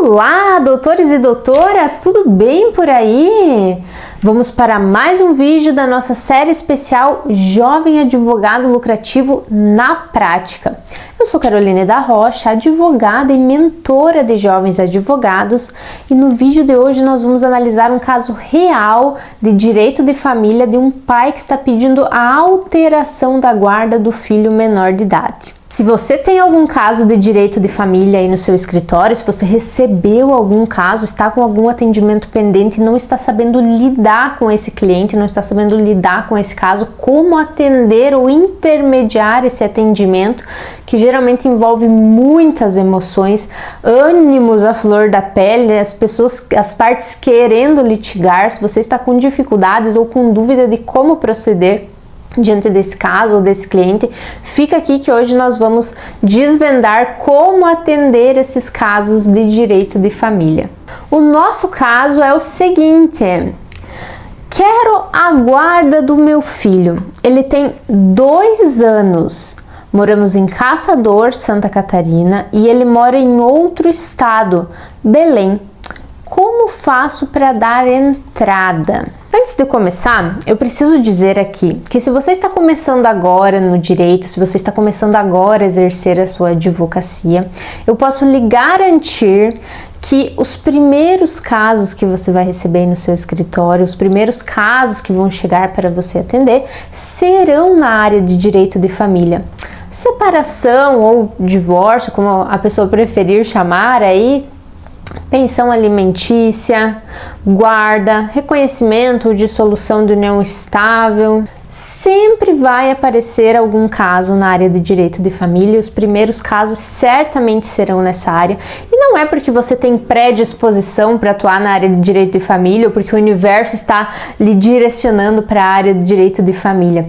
Olá, doutores e doutoras, tudo bem por aí? Vamos para mais um vídeo da nossa série especial Jovem Advogado Lucrativo na Prática. Eu sou Caroline da Rocha, advogada e mentora de jovens advogados, e no vídeo de hoje nós vamos analisar um caso real de direito de família de um pai que está pedindo a alteração da guarda do filho menor de idade. Se você tem algum caso de direito de família aí no seu escritório, se você recebeu algum caso, está com algum atendimento pendente e não está sabendo lidar com esse cliente, não está sabendo lidar com esse caso, como atender ou intermediar esse atendimento, que geralmente envolve muitas emoções, ânimos à flor da pele, as partes querendo litigar, se você está com dificuldades ou com dúvida de como proceder diante desse caso ou desse cliente, fica aqui que hoje nós vamos desvendar como atender esses casos de direito de família. O nosso caso é o seguinte: quero a guarda do meu filho, ele tem 2 anos, moramos em Caçador, Santa Catarina, e ele mora em outro estado, Belém. Como faço para dar entrada? Antes de começar, eu preciso dizer aqui que se você está começando agora no direito, se você está começando agora a exercer a sua advocacia, eu posso lhe garantir que os primeiros casos que você vai receber no seu escritório, os primeiros casos que vão chegar para você atender, serão na área de direito de família. Separação ou divórcio, como a pessoa preferir chamar aí, pensão alimentícia, guarda, reconhecimento ou dissolução de união estável, sempre vai aparecer algum caso na área de direito de família. Os primeiros casos certamente serão nessa área, e não é porque você tem predisposição para atuar na área de direito de família ou porque o universo está lhe direcionando para a área de direito de família,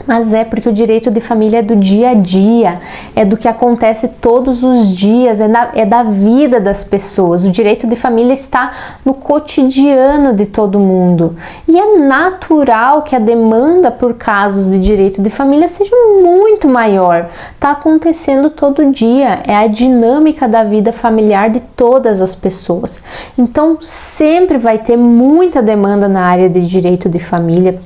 mas é porque o direito de família é do dia a dia, é do que acontece todos os dias, é da vida das pessoas. O direito de família está no cotidiano de todo mundo, e é natural que a demanda por casos de direito de família seja muito maior. Está acontecendo todo dia, é a dinâmica da vida familiar de todas as pessoas. Então sempre vai ter muita demanda na área de direito de família.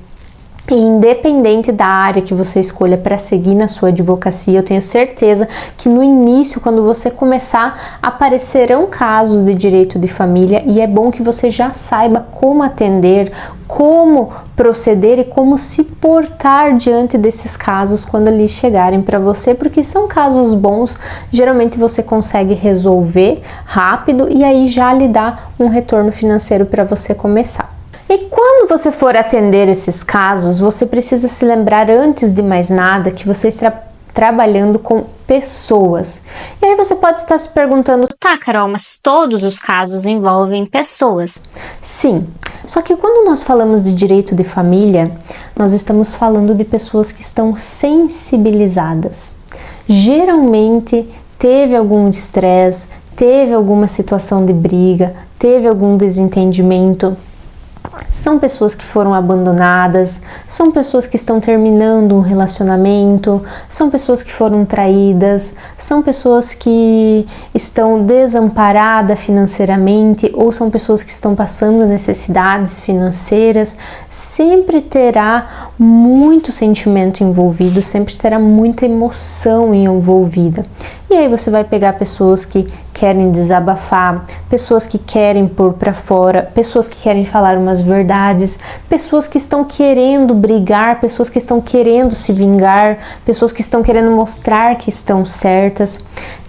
E independente da área que você escolha para seguir na sua advocacia, eu tenho certeza que no início, quando você começar, aparecerão casos de direito de família, e é bom que você já saiba como atender, como proceder e como se portar diante desses casos quando eles chegarem para você, porque são casos bons, geralmente você consegue resolver rápido e aí já lhe dá um retorno financeiro para você começar. E quando você for atender esses casos, você precisa se lembrar, antes de mais nada, que você está trabalhando com pessoas. E aí você pode estar se perguntando: tá, Carol, mas todos os casos envolvem pessoas? Sim, só que quando nós falamos de direito de família, nós estamos falando de pessoas que estão sensibilizadas. Geralmente teve algum estresse, teve alguma situação de briga, teve algum desentendimento. São pessoas que foram abandonadas, são pessoas que estão terminando um relacionamento, são pessoas que foram traídas, são pessoas que estão desamparadas financeiramente, ou são pessoas que estão passando necessidades financeiras. Sempre terá muito sentimento envolvido, sempre terá muita emoção envolvida. E aí você vai pegar pessoas que querem desabafar, pessoas que querem pôr para fora, pessoas que querem falar umas verdades, pessoas que estão querendo brigar, pessoas que estão querendo se vingar, pessoas que estão querendo mostrar que estão certas.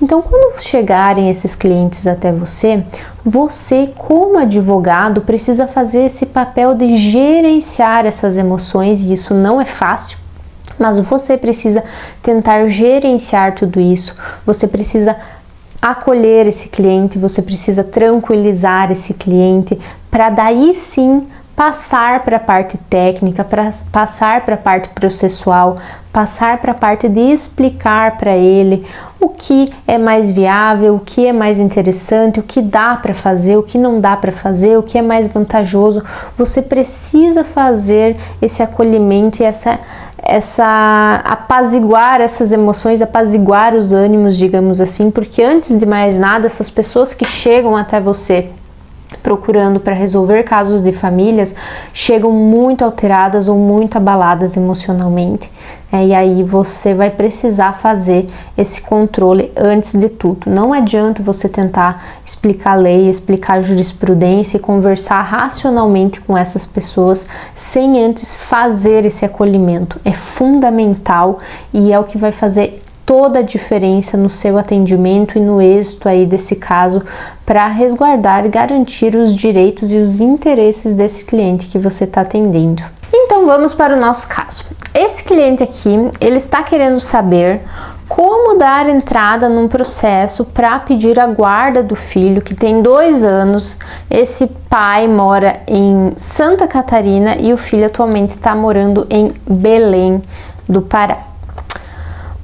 Então, quando chegarem esses clientes até você, você, como advogado, precisa fazer esse papel de gerenciar essas emoções, e isso não é fácil. Mas você precisa tentar gerenciar tudo isso, você precisa acolher esse cliente, você precisa tranquilizar esse cliente, para daí sim passar para a parte técnica, para passar para a parte processual, passar para a parte de explicar para ele o que é mais viável, o que é mais interessante, o que dá para fazer, o que não dá para fazer, o que é mais vantajoso. Você precisa fazer esse acolhimento e apaziguar essas emoções, apaziguar os ânimos, digamos assim, porque antes de mais nada, essas pessoas que chegam até você procurando para resolver casos de famílias chegam muito alteradas ou muito abaladas emocionalmente, e aí você vai precisar fazer esse controle antes de tudo. Não adianta você tentar explicar lei, explicar jurisprudência e conversar racionalmente com essas pessoas sem antes fazer esse acolhimento. É fundamental e é o que vai fazer toda a diferença no seu atendimento e no êxito aí desse caso, para resguardar e garantir os direitos e os interesses desse cliente que você está atendendo. Então vamos para o nosso caso. Esse cliente aqui, ele está querendo saber como dar entrada num processo para pedir a guarda do filho que tem 2 anos. Esse pai mora em Santa Catarina e o filho atualmente está morando em Belém do Pará.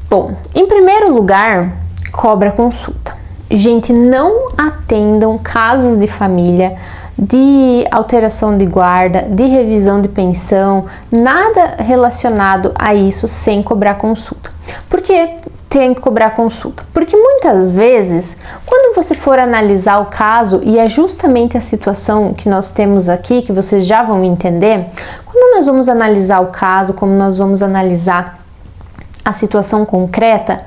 Bom, em primeiro lugar, cobra consulta. Gente, não atendam casos de família, de alteração de guarda, de revisão de pensão, nada relacionado a isso sem cobrar consulta. Por que tem que cobrar consulta? Porque muitas vezes, quando você for analisar o caso, e é justamente a situação que nós temos aqui, que vocês já vão entender, quando nós vamos analisar o caso, como nós vamos analisar a situação concreta,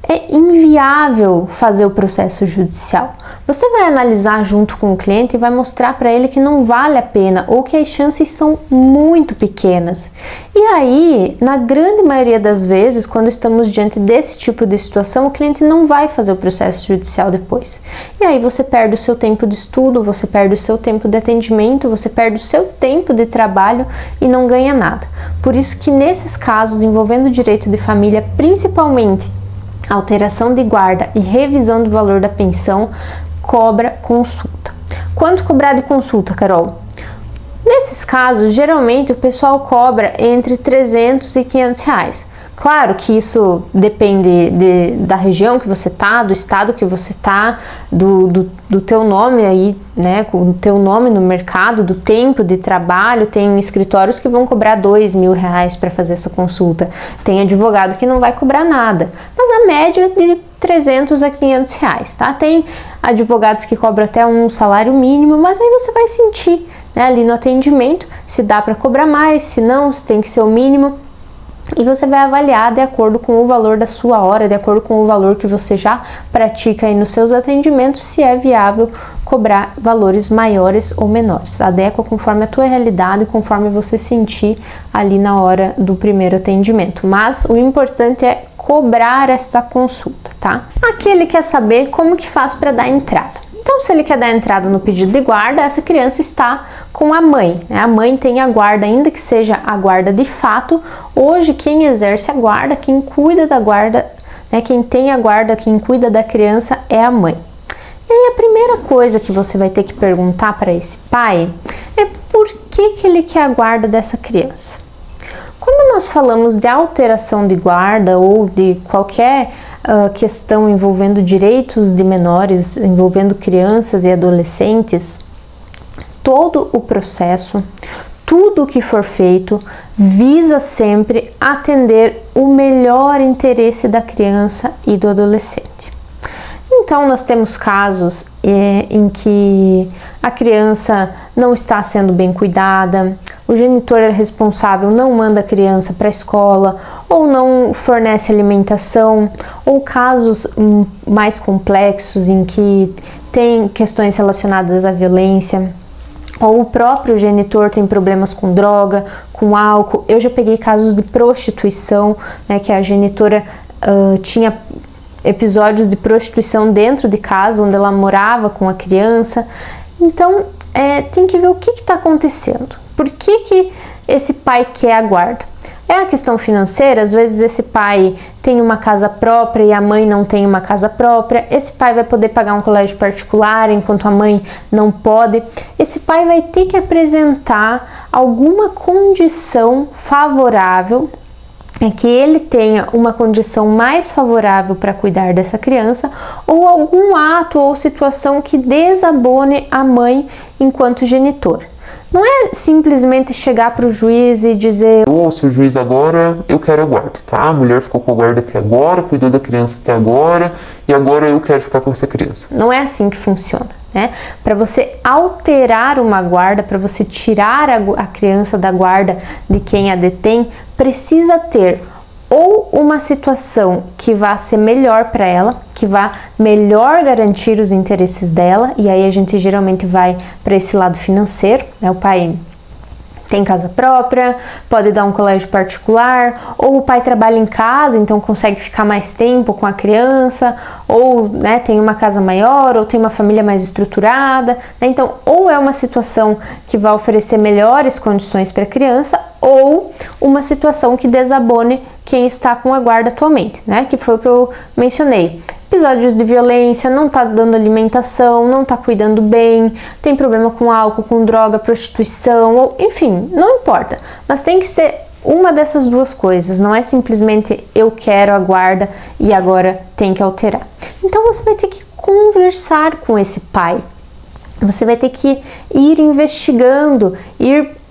é inviável fazer o processo judicial. Você vai analisar junto com o cliente e vai mostrar para ele que não vale a pena ou que as chances são muito pequenas. E aí, na grande maioria das vezes, quando estamos diante desse tipo de situação, o cliente não vai fazer o processo judicial depois. E aí você perde o seu tempo de estudo, você perde o seu tempo de atendimento, você perde o seu tempo de trabalho e não ganha nada. Por isso que nesses casos envolvendo o direito de família, principalmente alteração de guarda e revisão do valor da pensão, cobra consulta. Quanto cobrar de consulta, Carol? Nesses casos, geralmente o pessoal cobra entre 300 e 500 reais. Claro que isso depende da região que você tá, do estado que você tá, do teu nome aí, né, o teu nome no mercado, do tempo de trabalho. Tem escritórios que vão cobrar R$2.000 para fazer essa consulta, tem advogado que não vai cobrar nada, mas a média é de 300 a 500 reais, tá? Tem advogados que cobram até um salário mínimo, mas aí você vai sentir, né, ali no atendimento, se dá para cobrar mais, se não, se tem que ser o mínimo. E você vai avaliar de acordo com o valor da sua hora, de acordo com o valor que você já pratica aí nos seus atendimentos, se é viável cobrar valores maiores ou menores. Adequa conforme a tua realidade, conforme você sentir ali na hora do primeiro atendimento. Mas o importante é cobrar essa consulta, tá? Aqui ele quer saber como que faz para dar entrada. Então, se ele quer dar entrada no pedido de guarda, essa criança está com a mãe, né? A mãe tem a guarda, ainda que seja a guarda de fato. Hoje, quem exerce a guarda, quem cuida da guarda, né? Quem tem a guarda, quem cuida da criança é a mãe. E aí, a primeira coisa que você vai ter que perguntar para esse pai é por que ele quer a guarda dessa criança. Quando nós falamos de alteração de guarda ou de qualquer questão envolvendo direitos de menores, envolvendo crianças e adolescentes, todo o processo, tudo o que for feito, visa sempre atender o melhor interesse da criança e do adolescente. Então, nós temos casos em que a criança não está sendo bem cuidada, o genitor responsável não manda a criança para a escola ou não fornece alimentação, ou casos mais complexos em que tem questões relacionadas à violência, ou o próprio genitor tem problemas com droga, com álcool. Eu já peguei casos de prostituição, né, que a genitora tinha episódios de prostituição dentro de casa, onde ela morava com a criança. Então, tem que ver o que está acontecendo. Por que esse pai quer a guarda? É a questão financeira? Às vezes esse pai tem uma casa própria e a mãe não tem uma casa própria. Esse pai vai poder pagar um colégio particular enquanto a mãe não pode. Esse pai vai ter que apresentar alguma condição favorável, que ele tenha uma condição mais favorável para cuidar dessa criança, ou algum ato ou situação que desabone a mãe enquanto genitor. Não é simplesmente chegar para o juiz e dizer: ô, seu juiz, agora eu quero a guarda, tá? A mulher ficou com a guarda até agora, cuidou da criança até agora, e agora eu quero ficar com essa criança. Não é assim que funciona, né? Para você alterar uma guarda, para você tirar a criança da guarda de quem a detém, precisa ter ou uma situação que vá ser melhor para ela, que vá melhor garantir os interesses dela, e aí a gente geralmente vai para esse lado financeiro, né? O pai tem casa própria, pode dar um colégio particular, ou o pai trabalha em casa, então consegue ficar mais tempo com a criança, ou, né, tem uma casa maior, ou tem uma família mais estruturada, né? Então, ou é uma situação que vai oferecer melhores condições para a criança, ou uma situação que desabone quem está com a guarda atualmente, né? Que foi o que eu mencionei. Episódios de violência, não tá dando alimentação, não tá cuidando bem, tem problema com álcool, com droga, prostituição, ou enfim, não importa. Mas tem que ser uma dessas duas coisas, não é simplesmente eu quero a guarda e agora tem que alterar. Então você vai ter que conversar com esse pai, você vai ter que ir investigando, ir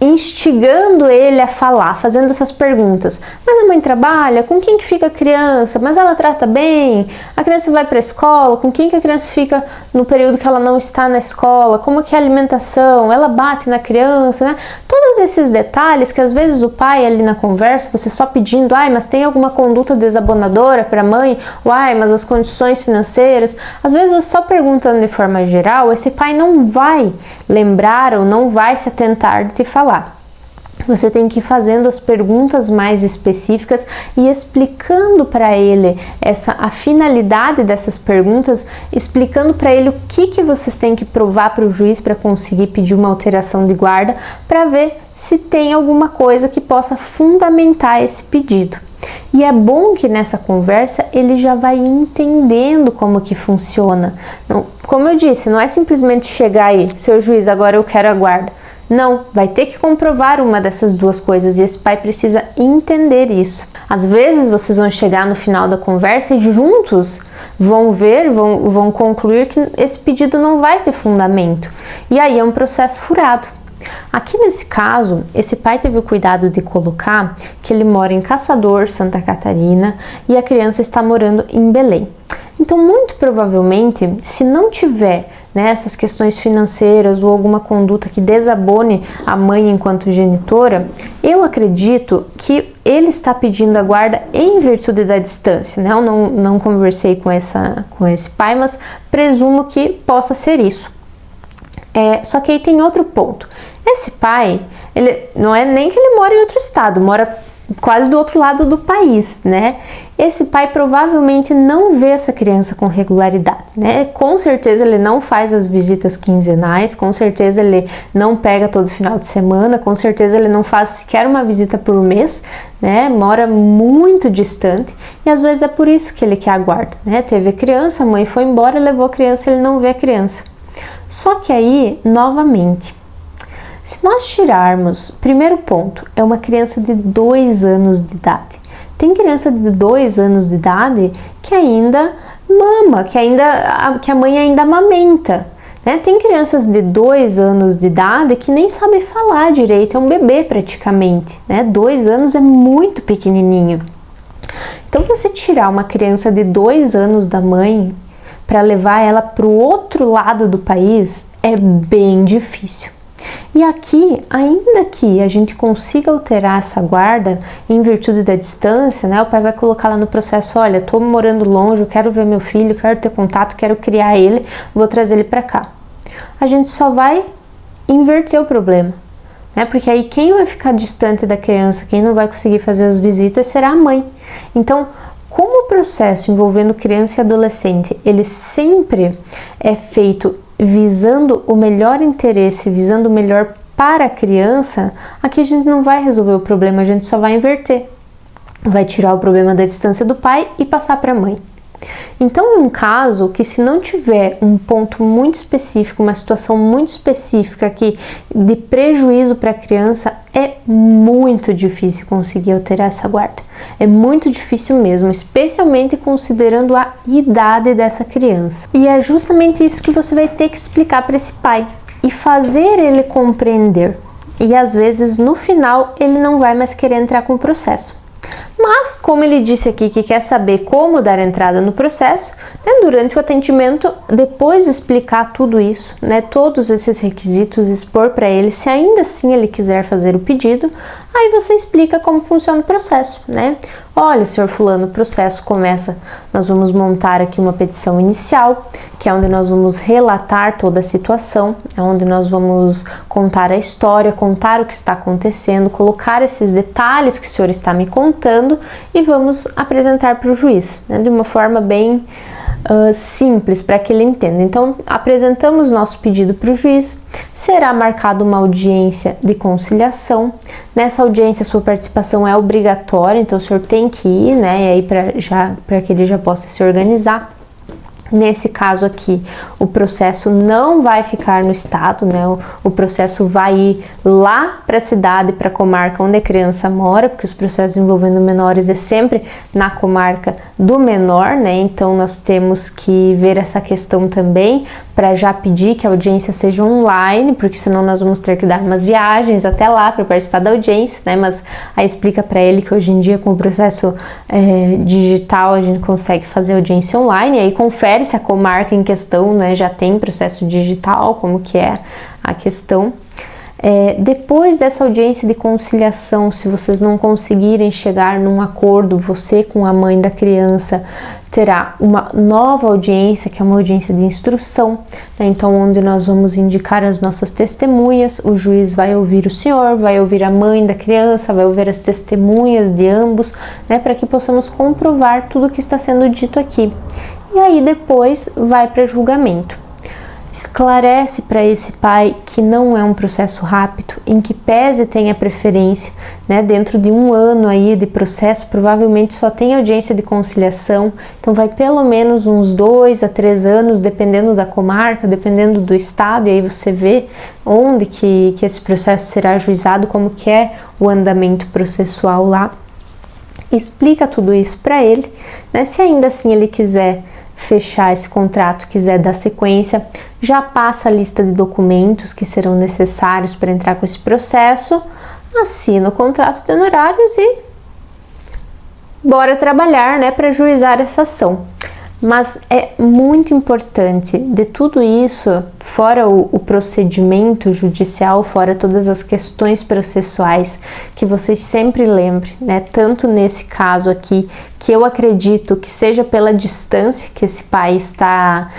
instigando ele a falar, fazendo essas perguntas. Mas a mãe trabalha? Com quem que fica a criança? Mas ela trata bem? A criança vai para a escola? Com quem que a criança fica no período que ela não está na escola? Como que é a alimentação? Ela bate na criança, né? Todos esses detalhes que às vezes o pai ali na conversa, você só pedindo, ai, mas tem alguma conduta desabonadora para a mãe? Ai, mas as condições financeiras? Às vezes você só perguntando de forma geral, esse pai não vai lembrar ou não vai se atentar de te falar. Você tem que ir fazendo as perguntas mais específicas e explicando para ele a finalidade dessas perguntas, explicando para ele o que vocês têm que provar para o juiz para conseguir pedir uma alteração de guarda, para ver se tem alguma coisa que possa fundamentar esse pedido. E é bom que nessa conversa ele já vai entendendo como que funciona. Não, como eu disse, não é simplesmente chegar aí, seu juiz, agora eu quero a guarda. Não, vai ter que comprovar uma dessas duas coisas e esse pai precisa entender isso. Às vezes vocês vão chegar no final da conversa e juntos vão concluir que esse pedido não vai ter fundamento. E aí é um processo furado. Aqui nesse caso, esse pai teve o cuidado de colocar que ele mora em Caçador, Santa Catarina, e a criança está morando em Belém. Então, muito provavelmente, se não tiver, né, essas questões financeiras ou alguma conduta que desabone a mãe enquanto genitora, eu acredito que ele está pedindo a guarda em virtude da distância, né? Eu não conversei com esse pai, mas presumo que possa ser isso. Só que aí tem outro ponto. Esse pai, ele não é nem que ele mora em outro estado, mora quase do outro lado do país, né? Esse pai provavelmente não vê essa criança com regularidade, né? Com certeza ele não faz as visitas quinzenais, com certeza ele não pega todo final de semana, com certeza ele não faz sequer uma visita por mês, né? Mora muito distante e às vezes é por isso que ele quer a guarda, né? Teve a criança, a mãe foi embora, levou a criança, ele não vê a criança. Só que aí, novamente, se nós tirarmos, primeiro ponto, é uma criança de 2 anos de idade. Tem criança de 2 anos de idade que ainda mama, que a mãe ainda amamenta, né? Tem crianças de 2 anos de idade que nem sabe falar direito, é um bebê praticamente, né? 2 anos é muito pequenininho. Então, você tirar uma criança de 2 anos da mãe para levar ela para o outro lado do país é bem difícil. E aqui, ainda que a gente consiga alterar essa guarda em virtude da distância, né? O pai vai colocar lá no processo, olha, tô morando longe, eu quero ver meu filho, quero ter contato, quero criar ele, vou trazer ele para cá. A gente só vai inverter o problema, né? Porque aí quem vai ficar distante da criança, quem não vai conseguir fazer as visitas será a mãe. Então, como o processo envolvendo criança e adolescente, ele sempre é feito visando o melhor interesse, visando o melhor para a criança, aqui a gente não vai resolver o problema, a gente só vai inverter. Vai tirar o problema da distância do pai e passar para a mãe. Então é um caso que, se não tiver um ponto muito específico, uma situação muito específica aqui de prejuízo para a criança, é muito difícil conseguir alterar essa guarda. É muito difícil mesmo, especialmente considerando a idade dessa criança. E é justamente isso que você vai ter que explicar para esse pai. e fazer ele compreender. E às vezes no final ele não vai mais querer entrar com o processo. Mas, como ele disse aqui que quer saber como dar entrada no processo, né, durante o atendimento, depois de explicar tudo isso, né, todos esses requisitos, expor para ele, se ainda assim ele quiser fazer o pedido, aí você explica como funciona o processo, né? Olha, senhor fulano, o processo começa, nós vamos montar aqui uma petição inicial, que é onde nós vamos relatar toda a situação, é onde nós vamos contar a história, contar o que está acontecendo, colocar esses detalhes que o senhor está me contando e vamos apresentar para o juiz, né, de uma forma bem simples para que ele entenda. Então, apresentamos nosso pedido para o juiz, será marcada uma audiência de conciliação. Nessa audiência, sua participação é obrigatória, então o senhor tem que ir, né, e aí para que ele já possa se organizar. Nesse caso aqui, o processo não vai ficar no estado, né? O processo vai ir lá para a cidade, para a comarca onde a criança mora, porque os processos envolvendo menores é sempre na comarca do menor, né? Então nós temos que ver essa questão também para já pedir que a audiência seja online, porque senão nós vamos ter que dar umas viagens até lá para participar da audiência, né? Mas aí explica para ele que hoje em dia com o processo digital a gente consegue fazer audiência online, e aí confere se a comarca em questão, né, já tem processo digital, como que é a questão. Depois dessa audiência de conciliação, se vocês não conseguirem chegar num acordo, você com a mãe da criança terá uma nova audiência, que é uma audiência de instrução, né? Então onde nós vamos indicar as nossas testemunhas, o juiz vai ouvir o senhor, vai ouvir a mãe da criança, vai ouvir as testemunhas de ambos, né, para que possamos comprovar tudo o que está sendo dito aqui. E aí depois vai para julgamento. Esclarece para esse pai que não é um processo rápido, em que pese tenha preferência, né? Dentro de 1 ano aí de processo, provavelmente só tem audiência de conciliação, então vai pelo menos uns 2 a 3 anos, dependendo da comarca, dependendo do estado, e aí você vê onde que esse processo será ajuizado, como que é o andamento processual lá. Explica tudo isso para ele, né? Se ainda assim ele quiser fechar esse contrato, quiser dar sequência, já passa a lista de documentos que serão necessários para entrar com esse processo, assina o contrato de honorários e bora trabalhar, né, para ajuizar essa ação. Mas é muito importante de tudo isso, fora o procedimento judicial, fora todas as questões processuais, que vocês sempre lembrem, né? Tanto nesse caso aqui, que eu acredito que seja pela distância que esse pai está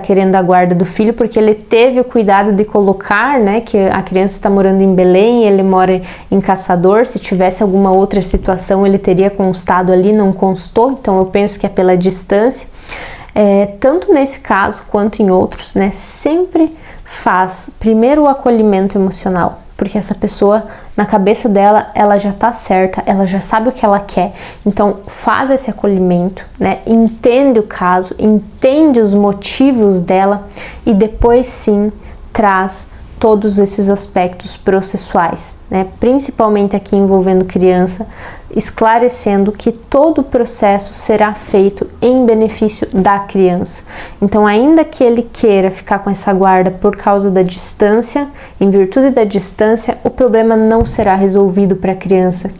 querendo a guarda do filho, porque ele teve o cuidado de colocar, né, que a criança está morando em Belém, ele mora em Caçador. Se tivesse alguma outra situação, ele teria constado ali, não constou, então eu penso que é pela distância. Tanto nesse caso quanto em outros, né, sempre faz primeiro o acolhimento emocional, porque essa pessoa, na cabeça dela, ela já tá certa, ela já sabe o que ela quer, então faz esse acolhimento, né, entende o caso, entende os motivos dela e depois sim traz todos esses aspectos processuais, né? Principalmente aqui envolvendo criança, esclarecendo que todo o processo será feito em benefício da criança. Então, ainda que ele queira ficar com essa guarda por causa da distância, em virtude da distância, o problema não será resolvido para a criança,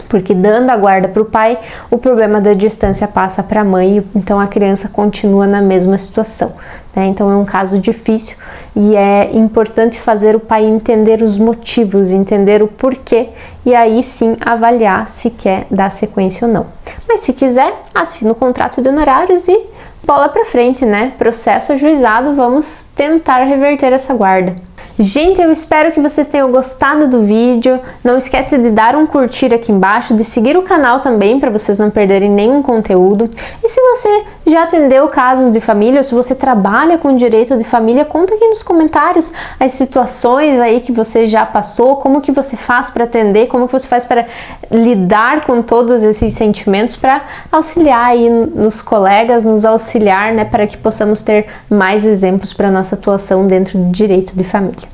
porque dando a guarda para o pai, o problema da distância passa para a mãe, então a criança continua na mesma situação, né? Então é um caso difícil e é importante fazer o pai entender os motivos, entender o porquê e aí sim avaliar se quer dar sequência ou não. Mas se quiser, assina o contrato de honorários e bola para frente, né? Processo ajuizado, vamos tentar reverter essa guarda. Gente, eu espero que vocês tenham gostado do vídeo. Não esquece de dar um curtir aqui embaixo, de seguir o canal também para vocês não perderem nenhum conteúdo. E se você já atendeu casos de família, ou se você trabalha com direito de família, conta aqui nos comentários as situações aí que você já passou, como que você faz para atender, como que você faz para lidar com todos esses sentimentos, para auxiliar aí nos colegas, nos auxiliar, né, para que possamos ter mais exemplos para nossa atuação dentro do direito de família.